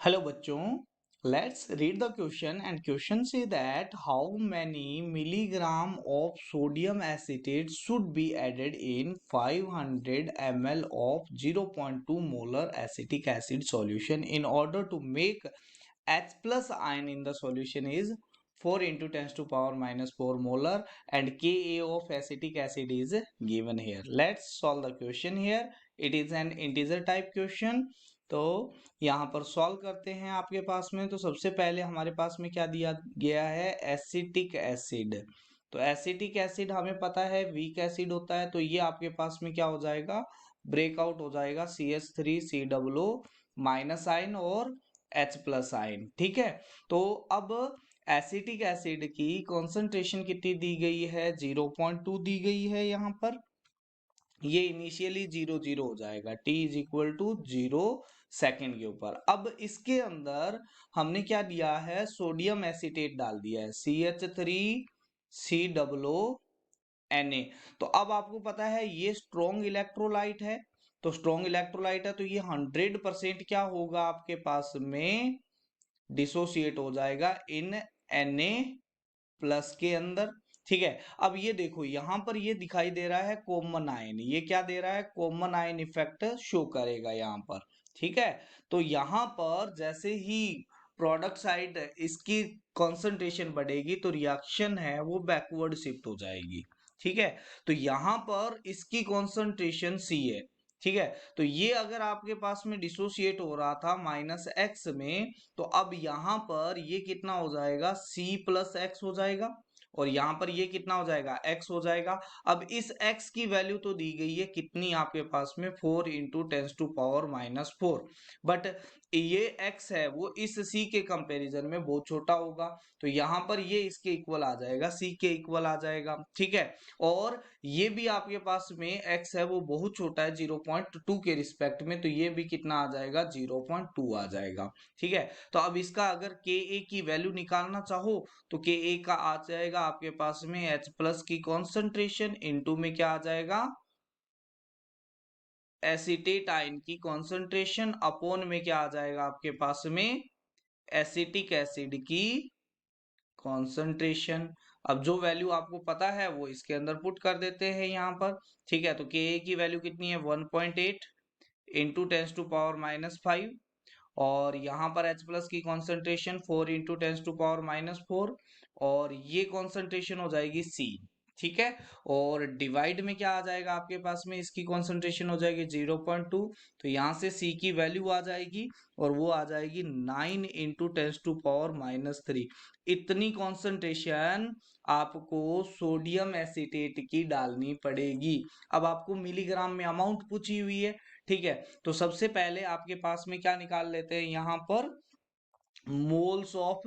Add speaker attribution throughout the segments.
Speaker 1: Hello बच्चों, let's read the question and question say that how many milligram of sodium acetate should be added in 500 ml of 0.2 molar acetic acid solution in order to make H plus ion in the solution is 4 into 10 to power minus 4 molar and Ka of acetic acid is given here. Let's solve the question here. It is an integer type question. तो यहाँ पर solve करते हैं आपके पास में। तो सबसे पहले हमारे पास में क्या दिया गया है, एसिटिक एसिड। तो एसिटिक एसिड हमें पता है वीक एसिड होता है, तो ये आपके पास में क्या हो जाएगा, ब्रेकआउट हो जाएगा CH3COO माइनस आयन और H प्लस आयन। ठीक है, तो अब एसिटिक एसिड की कॉन्सेंट्रेशन कितनी दी गई है, 0.2 दी गई है। यहाँ पर ये इनिशियली 0 0 हो जाएगा, t is equal to 0 second के ऊपर। अब इसके अंदर हमने क्या दिया है, सोडियम एसिटेट डाल दिया है CH3COO Na। तो अब आपको पता है ये स्ट्रॉन्ग इलेक्ट्रोलाइट है, तो स्ट्रॉन्ग इलेक्ट्रोलाइट है तो ये 100% क्या होगा आपके पास में, डिसोसिएट हो जाएगा इन Na प्लस के अंदर। ठीक है, अब ये देखो यहाँ पर ये दिखाई दे रहा है कॉमन आयन, ये क्या दे रहा है, कॉमन आयन इफेक्ट शो करेगा यहाँ पर। ठीक है, तो यहाँ पर जैसे ही प्रोडक्ट साइड इसकी कंसंट्रेशन बढ़ेगी तो रिएक्शन है वो बैकवर्ड शिफ्ट हो जाएगी। ठीक है, तो यहाँ पर इसकी कंसंट्रेशन C है। ठीक है, तो ये अगर आपके पास में डिसोसिएट हो रहा था -x में, तो अब यहाँ पर ये कितना हो जाएगा, C प्लस एक्स हो जाएगा, और यहाँ पर ये कितना हो जाएगा, x हो जाएगा। अब इस x की वैल्यू तो दी गई है कितनी आपके पास में, 4 इंटू 10⁻⁻⁴, बट ये x है वो इस c के कंपैरिजन में बहुत छोटा होगा, तो यहाँ पर ये इसके इक्वल आ जाएगा, c के इक्वल आ जाएगा। ठीक है, और ये भी आपके पास में x है वो बहुत छोटा है 0.2 के रिस्पेक्ट में, तो ये भी कितना आ जाएगा, 0.2 आ जाएगा। ठीक है, तो अब इसका अगर Ka की वैल्यू निकालना चाहो तो Ka का आ जाएगा आपके पास में H प्लस की कॉन्सेंट्रेशन इनटू में क्या आ जाएगा, एसिटेट आयन की कॉन्सेंट्रेशन अपॉन में क्या आ जाएगा आपके पास में, एसिटिक एसिड की कॉन्सेंट्रेशन। अब जो वैल्यू आपको पता है वो इसके अंदर पुट कर देते हैं यहाँ पर। ठीक है, तो Ka की वैल्यू कितनी है, 1.8 इंटू 10⁻⁻⁵, और यहाँ पर H प्लस की कॉन्सेंट्रेशन 4 इंटू 10⁻⁴, और ये कॉन्सेंट्रेशन हो जाएगी C। ठीक है, और डिवाइड में क्या आ जाएगा आपके पास में, इसकी कॉन्सेंट्रेशन हो जाएगी 0.2, तो यहाँ से C की वैल्यू आ जाएगी और वो आ जाएगी 9 इंटू 10⁻⁻3। इतनी कॉन्सेंट्रेशन आपको सोडियम एसिटेट की डालनी पड़ेगी। अब आपको मिलीग्राम में अमाउंट पूछी हुई है। ठीक है, तो सबसे पहले आपके पास में क्या निकाल लेते हैं, यहाँ पर moles of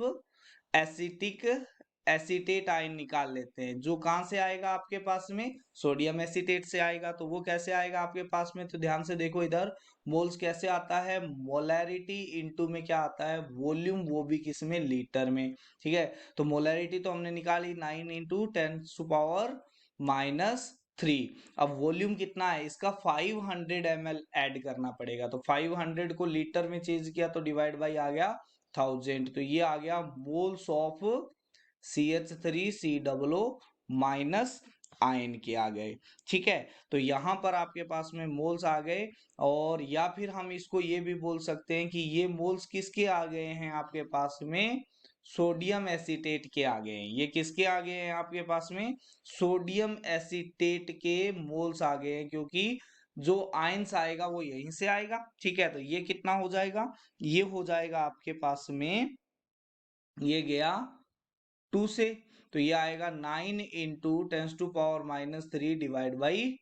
Speaker 1: acetic acetate ion निकाल लेते हैं, जो कहां से आएगा आपके पास में, सोडियम एसिटेट से आएगा। तो वो कैसे आएगा आपके पास में, तो ध्यान से देखो इधर, मोल्स कैसे आता है, मोलैरिटी इनटू में क्या आता है, वॉल्यूम, वो भी किस में, लीटर में। ठीक है, तो मोलैरिटी तो हमने निकाली 9 इंटू 10⁻⁻3। अब वॉल्यूम कितना है इसका, 500 ml ऐड करना पड़ेगा, तो 500 को लीटर में चेंज किया तो डिवाइड बाई आ गया 1000, तो ये आ गया moles of CH3COO minus ion के आ गए। ठीक है, तो यहां पर आपके पास में मोल्स आ गए, और या फिर हम इसको ये भी बोल सकते हैं कि ये मोल्स किसके आ गए हैं आपके पास में, सोडियम एसिटेट के आ गए हैं। ये किसके आ गए हैं आपके पास में, सोडियम एसिटेट के मोल्स आ गए हैं, क्योंकि जो आयंस आएगा वो यहीं से आएगा। ठीक है, तो ये कितना हो जाएगा, ये हो जाएगा आपके पास में, ये गया 2 से, तो ये आएगा 9 इंटू 10⁻⁻3 डिवाइड बाई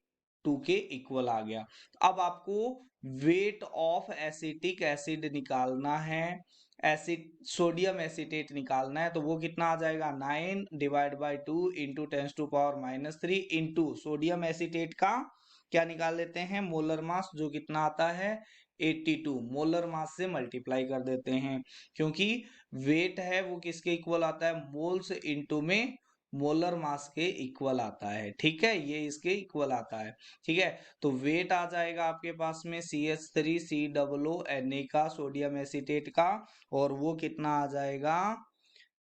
Speaker 1: 2 के इक्वल आ गया। अब आपको वेट ऑफ एसिटिक एसिड निकालना है, एसिड सोडियम एसिटेट निकालना है, तो वो कितना आ जाएगा, 9 divide by 2 into 10⁻⁻3 into sodium acetate का क्या निकाल लेते हैं, मोलर मास, जो कितना आता है 82, मोलर मास से मल्टीप्लाई कर देते हैं, क्योंकि वेट है वो किसके इक्वल आता है, मोल्स इनटू में मोलर मास के इक्वल आता है। ठीक है, ये इसके इक्वल आता है। ठीक है, तो वेट आ जाएगा आपके पास में CH3COO का, सोडियम एसीटेट का, और वो कितना आ जाएगा,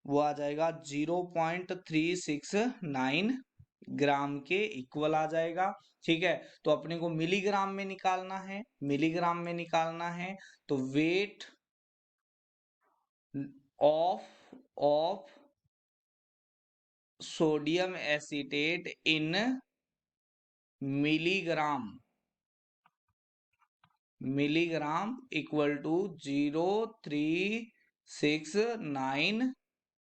Speaker 1: वो आ जाएगा 0.369 ग्राम के इक्वल आ जाएगा। ठीक है, तो अपने को मिलीग्राम में निकालना है, मिलीग्राम में निकालना है। तो weight of sodium acetate in milligram equal to 0.369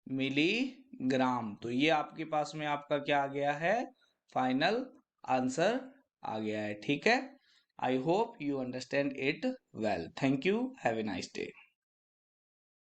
Speaker 1: milligram. तो ये आपके पास में आपका क्या आ गया है, फाइनल आंसर आ गया है। ठीक है, I hope you understand it well. Thank you, have a nice day.